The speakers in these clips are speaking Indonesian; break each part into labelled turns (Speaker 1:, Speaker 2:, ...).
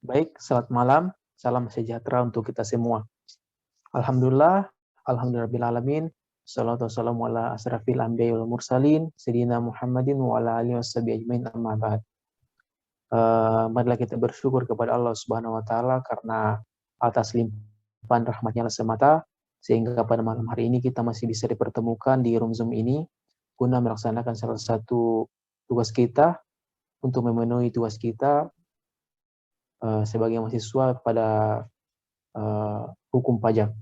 Speaker 1: Baik, selamat malam. Salam sejahtera untuk kita semua. Alhamdulillah, alhamdulillahirabbil alamin. Shalatu wassalamu ala asrafil anbiya'i wal mursalin, sayyidina Muhammadin wa ala alihi washabihi ajmain, amma ba'd. Marilah kita bersyukur kepada Allah Subhanahu wa taala karena atas limpahan rahmatnya semata sehingga pada malam hari ini kita masih bisa dipertemukan di room Zoom ini guna melaksanakan salah satu tugas kita untuk memenuhi tugas kita sebagai mahasiswa pada hukum pajak.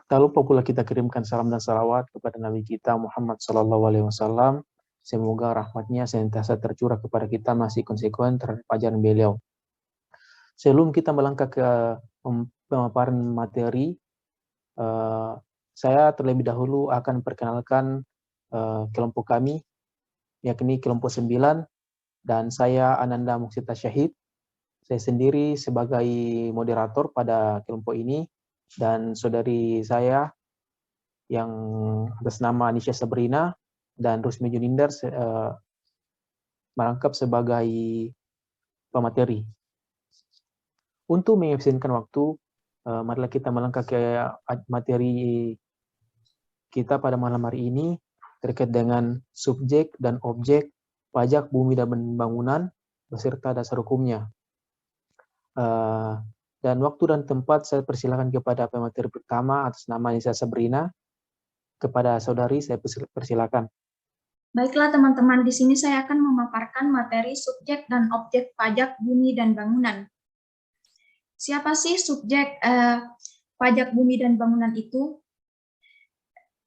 Speaker 1: Tak lupa pula kita kirimkan salam dan salawat kepada Nabi kita Muhammad SAW. Semoga rahmatnya senantiasa tercurah kepada kita masih konsekuen terhadap ajaran beliau. Sebelum kita melangkah ke pemaparan materi, saya terlebih dahulu akan perkenalkan kelompok kami, yakni kelompok 9, dan saya Ananda Muksita Syahid. Saya sendiri sebagai moderator pada kelompok ini, dan saudari saya yang atas nama Anisha Sabrina dan Rusmi Junindar merangkap sebagai pemateri. Untuk mengefisienkan waktu, marilah kita melangkah ke materi kita pada malam hari ini terkait dengan subjek dan objek pajak bumi dan bangunan beserta dasar hukumnya. Dan waktu dan tempat saya persilakan kepada pemateri pertama atas nama Anisha Sabrina. Kepada saudari saya persilakan.
Speaker 2: Baiklah teman-teman, di sini saya akan memaparkan materi subjek dan objek pajak bumi dan bangunan. Siapa sih subjek pajak bumi dan bangunan itu?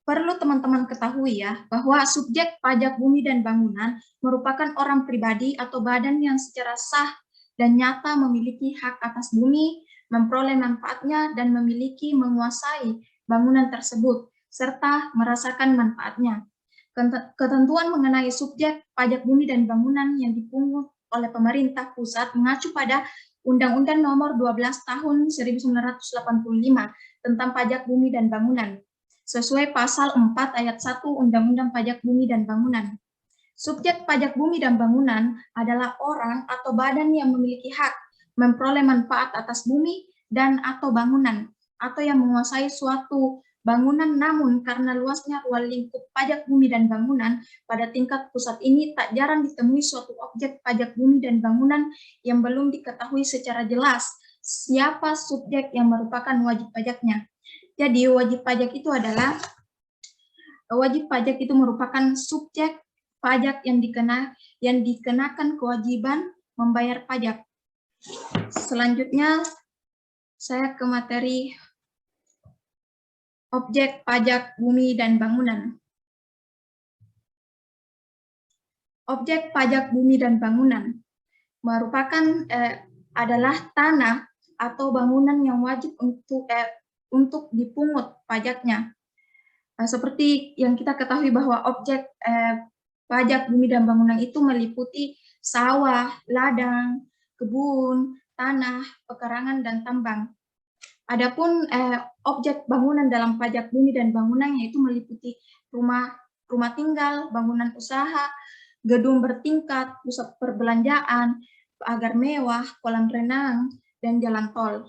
Speaker 2: Perlu teman-teman ketahui ya, bahwa subjek pajak bumi dan bangunan merupakan orang pribadi atau badan yang secara sah dan nyata memiliki hak atas bumi, memperoleh manfaatnya, dan memiliki menguasai bangunan tersebut, serta merasakan manfaatnya. Ketentuan mengenai subjek pajak bumi dan bangunan yang dipungut oleh pemerintah pusat mengacu pada Undang-Undang Nomor 12 Tahun 1985 tentang pajak bumi dan bangunan, sesuai pasal 4 ayat 1 Undang-Undang Pajak Bumi dan Bangunan. Subjek pajak bumi dan bangunan adalah orang atau badan yang memiliki hak memperoleh manfaat atas bumi dan atau bangunan, atau yang menguasai suatu bangunan, namun karena luasnya ruang lingkup pajak bumi dan bangunan pada tingkat pusat ini tak jarang ditemui suatu objek pajak bumi dan bangunan yang belum diketahui secara jelas siapa subjek yang merupakan wajib pajaknya. Jadi wajib pajak itu merupakan subjek pajak yang dikenakan kewajiban membayar pajak. Selanjutnya saya ke materi objek pajak bumi dan bangunan. Objek pajak bumi dan bangunan merupakan adalah tanah atau bangunan yang wajib untuk dipungut pajaknya. Seperti yang kita ketahui bahwa objek pajak bumi dan bangunan itu meliputi sawah, ladang, kebun, tanah, pekarangan, dan tambang. Adapun objek bangunan dalam pajak bumi dan bangunan yaitu meliputi rumah tinggal, bangunan usaha, gedung bertingkat, pusat perbelanjaan, pagar mewah, kolam renang, dan jalan tol.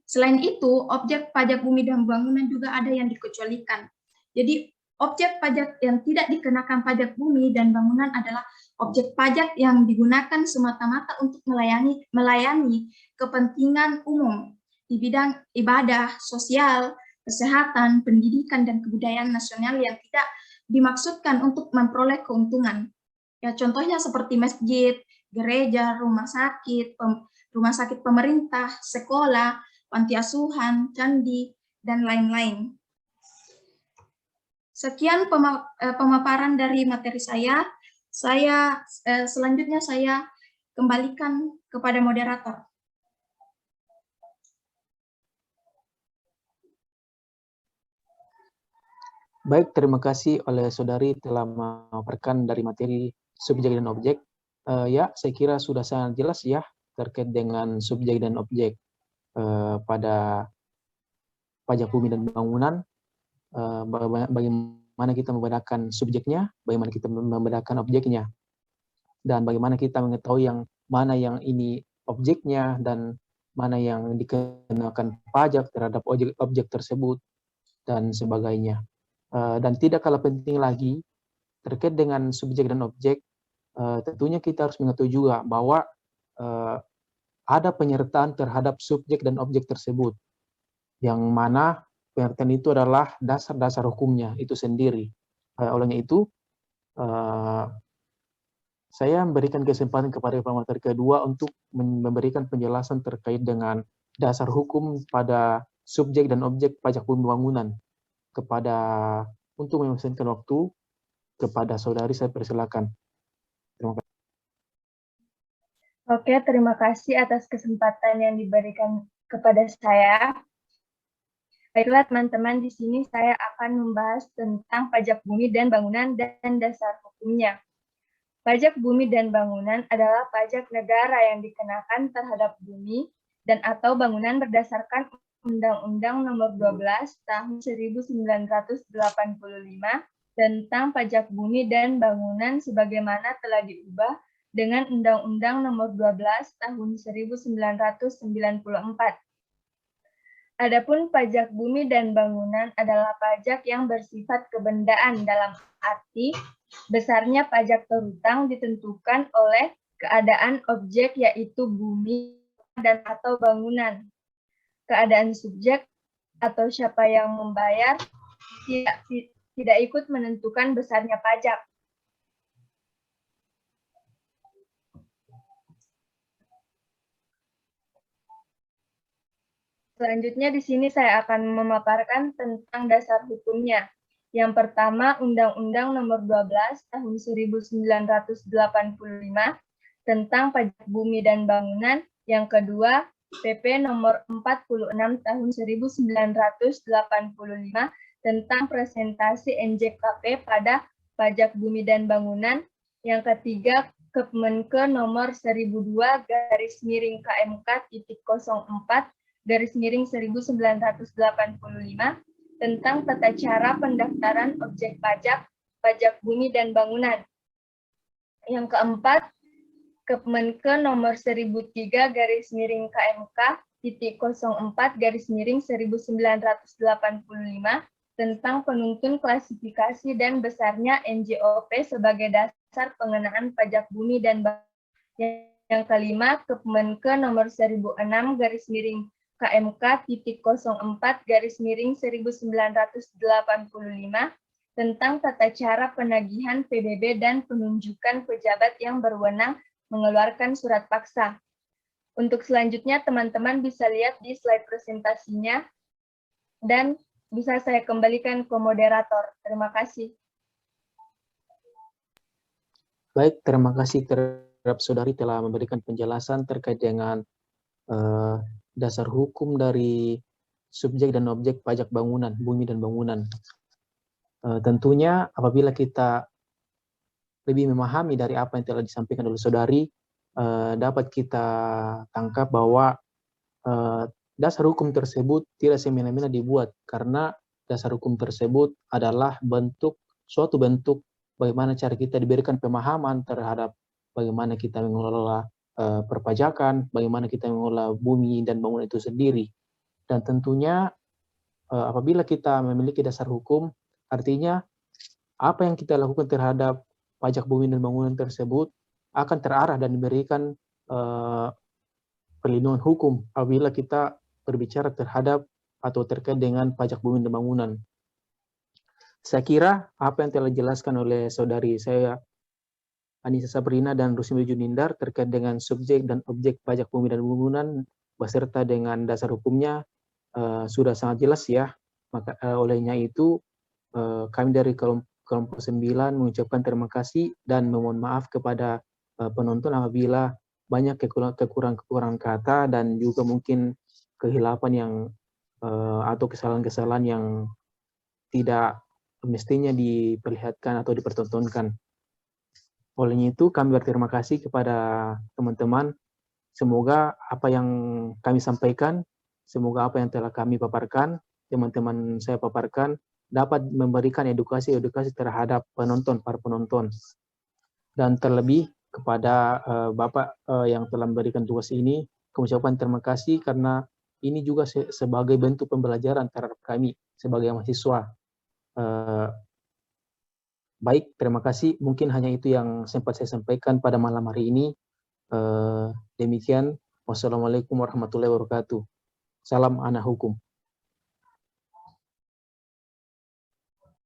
Speaker 2: Selain itu, objek pajak bumi dan bangunan juga ada yang dikecualikan. Jadi, objek pajak yang tidak dikenakan pajak bumi dan bangunan adalah objek pajak yang digunakan semata-mata untuk melayani kepentingan umum di bidang ibadah, sosial, kesehatan, pendidikan, dan kebudayaan nasional yang tidak dimaksudkan untuk memperoleh keuntungan. Ya, contohnya seperti masjid, gereja, rumah sakit pemerintah, sekolah, panti asuhan, candi, dan lain-lain. Sekian pemaparan dari materi saya. Selanjutnya saya kembalikan kepada moderator.
Speaker 1: Baik, terima kasih oleh saudari telah memaparkan dari materi subjek dan objek. Ya, saya kira sudah sangat jelas ya terkait dengan subjek dan objek pada pajak bumi dan bangunan. Bagaimana kita membedakan subjeknya, bagaimana kita membedakan objeknya, dan bagaimana kita mengetahui yang mana yang ini objeknya dan mana yang dikenakan pajak terhadap objek tersebut dan sebagainya. Dan tidak kalah penting lagi terkait dengan subjek dan objek, tentunya kita harus mengetahui juga bahwa ada penyertaan terhadap subjek dan objek tersebut, yang mana penyertaan itu adalah dasar-dasar hukumnya itu sendiri. Olehnya itu, saya memberikan kesempatan kepada pemateri kedua untuk memberikan penjelasan terkait dengan dasar hukum pada subjek dan objek pajak bumi bangunan. Untuk memesankan waktu kepada saudari, saya persilakan. Terima kasih.
Speaker 3: Oke, terima kasih atas kesempatan yang diberikan kepada saya. Baiklah teman-teman, di sini saya akan membahas tentang pajak bumi dan bangunan dan dasar hukumnya. Pajak bumi dan bangunan adalah pajak negara yang dikenakan terhadap bumi dan atau bangunan berdasarkan Undang-Undang Nomor 12 Tahun 1985 tentang pajak bumi dan bangunan sebagaimana telah diubah dengan Undang-Undang Nomor 12 Tahun 1994. Adapun pajak bumi dan bangunan adalah pajak yang bersifat kebendaan dalam arti besarnya pajak terhutang ditentukan oleh keadaan objek yaitu bumi dan atau bangunan. Keadaan subjek atau siapa yang membayar tidak ikut menentukan besarnya pajak. Selanjutnya di sini saya akan memaparkan tentang dasar hukumnya. Yang pertama, Undang-Undang Nomor 12 Tahun 1985 tentang pajak bumi dan bangunan. Yang kedua, PP Nomor 46 Tahun 1985 tentang presentasi NJKP pada pajak bumi dan bangunan. Yang ketiga, Kemenke Nomor 1002-KMK.04/1985 tentang tata cara pendaftaran objek pajak, pajak bumi dan bangunan. Yang keempat, Kemenke Nomor 1003-04/1985 tentang penuntun klasifikasi dan besarnya NJOP sebagai dasar pengenaan pajak bumi dan bangunan. Yang kelima, Kemenke Nomor 1006/KMK.04/1985 tentang tata cara penagihan PBB dan penunjukan pejabat yang berwenang mengeluarkan surat paksa. Untuk selanjutnya, teman-teman bisa lihat di slide presentasinya dan bisa saya kembalikan ke moderator. Terima kasih.
Speaker 1: Baik, terima kasih terhadap saudari telah memberikan penjelasan terkait dengan dasar hukum dari subjek dan objek pajak bangunan, bumi dan bangunan. Tentunya apabila kita lebih memahami dari apa yang telah disampaikan oleh saudari, dapat kita tangkap bahwa dasar hukum tersebut tidak semena-mena dibuat, karena dasar hukum tersebut adalah suatu bentuk bagaimana cara kita diberikan pemahaman terhadap bagaimana kita mengelola perpajakan, bagaimana kita mengelola bumi dan bangunan itu sendiri. Dan tentunya apabila kita memiliki dasar hukum, artinya apa yang kita lakukan terhadap pajak bumi dan bangunan tersebut akan terarah dan diberikan perlindungan hukum apabila kita berbicara terhadap atau terkait dengan pajak bumi dan bangunan. Saya kira apa yang telah dijelaskan oleh saudari saya Anissa Sabrina dan Rusmi Junindar terkait dengan subjek dan objek pajak bumi dan bangunan beserta dengan dasar hukumnya sudah sangat jelas ya. Maka olehnya itu kami dari kelompok 9 mengucapkan terima kasih dan memohon maaf kepada penonton apabila banyak kekurangan kata dan juga mungkin kehilafan yang atau kesalahan-kesalahan yang tidak mestinya diperlihatkan atau dipertontonkan. Olehnya itu kami berterima kasih kepada teman-teman. Semoga apa yang kami sampaikan, semoga apa yang telah kami paparkan, teman-teman saya paparkan, dapat memberikan edukasi terhadap para penonton. Dan terlebih kepada Bapak yang telah memberikan tugas ini. Kami ucapkan terima kasih karena ini juga sebagai bentuk pembelajaran terhadap kami sebagai mahasiswa. Baik, terima kasih. Mungkin hanya itu yang sempat saya sampaikan pada malam hari ini. Demikian. Wassalamualaikum warahmatullahi wabarakatuh. Salam anak hukum.